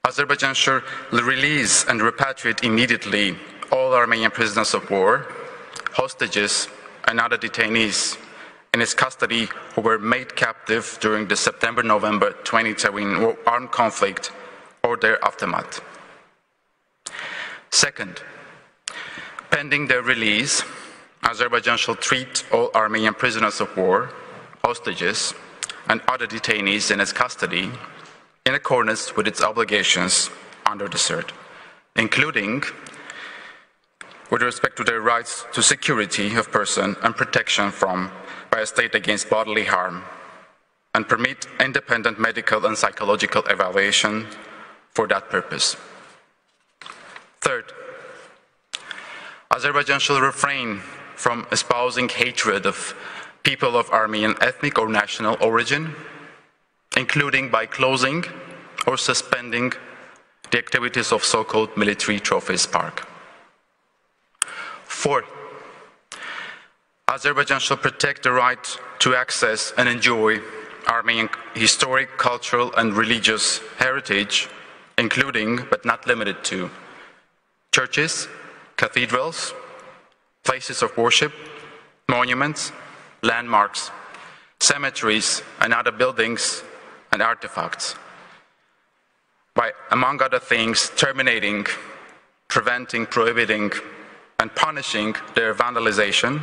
Azerbaijan should release and repatriate immediately all Armenian prisoners of war, hostages, and other detainees in its custody who were made captive during the September-November 2010 armed conflict or their aftermath. Second, pending their release, Azerbaijan shall treat all Armenian prisoners of war, hostages, and other detainees in its custody in accordance with its obligations under the CERD, including with respect to their rights to security of person and protection from by a state against bodily harm, and permit independent medical and psychological evaluation for that purpose. Third, Azerbaijan shall refrain from espousing hatred of people of Armenian ethnic or national origin, including by closing or suspending the activities of so-called military trophies park. Fourth, Azerbaijan shall protect the right to access and enjoy Armenian historic, cultural, and religious heritage, including, but not limited to, churches, cathedrals, places of worship, monuments, landmarks, cemeteries, and other buildings and artifacts, by, among other things, terminating, preventing, prohibiting, and punishing their vandalization,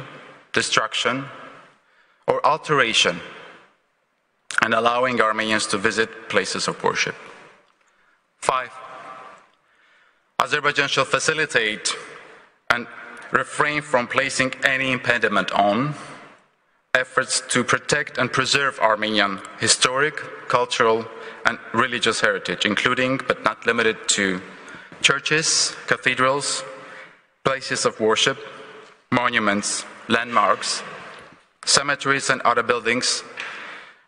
destruction, or alteration, and allowing Armenians to visit places of worship. 5. Azerbaijan shall facilitate and refrain from placing any impediment on efforts to protect and preserve Armenian historic, cultural, and religious heritage, including but not limited to churches, cathedrals, places of worship, monuments, landmarks, cemeteries, and other buildings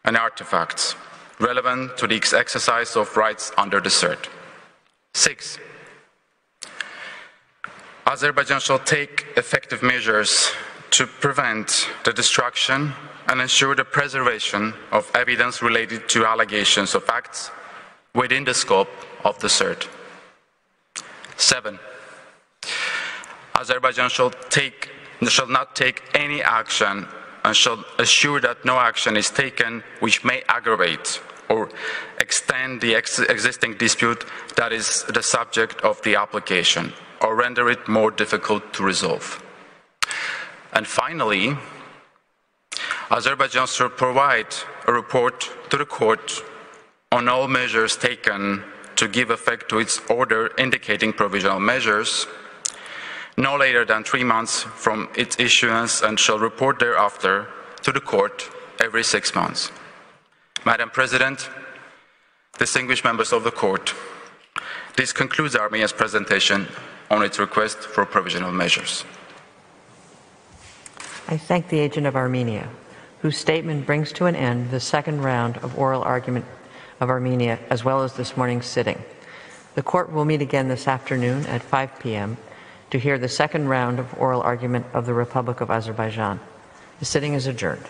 and artifacts relevant to the exercise of rights under the CERT. 6. Azerbaijan shall take effective measures to prevent the destruction and ensure the preservation of evidence related to allegations of acts within the scope of the CERT. 7. Azerbaijan shall not take any action and shall assure that no action is taken which may aggravate or extend the existing dispute that is the subject of the application or render it more difficult to resolve. And finally, Azerbaijan shall provide a report to the court on all measures taken to give effect to its order indicating provisional measures no later than 3 months from its issuance and shall report thereafter to the court every 6 months. Madam President, distinguished members of the court, this concludes Armenia's presentation on its request for provisional measures. I thank the agent of Armenia, whose statement brings to an end the second round of oral argument of Armenia, as well as this morning's sitting. The court will meet again this afternoon at 5 p.m. to hear the second round of oral argument of the Republic of Azerbaijan. The sitting is adjourned.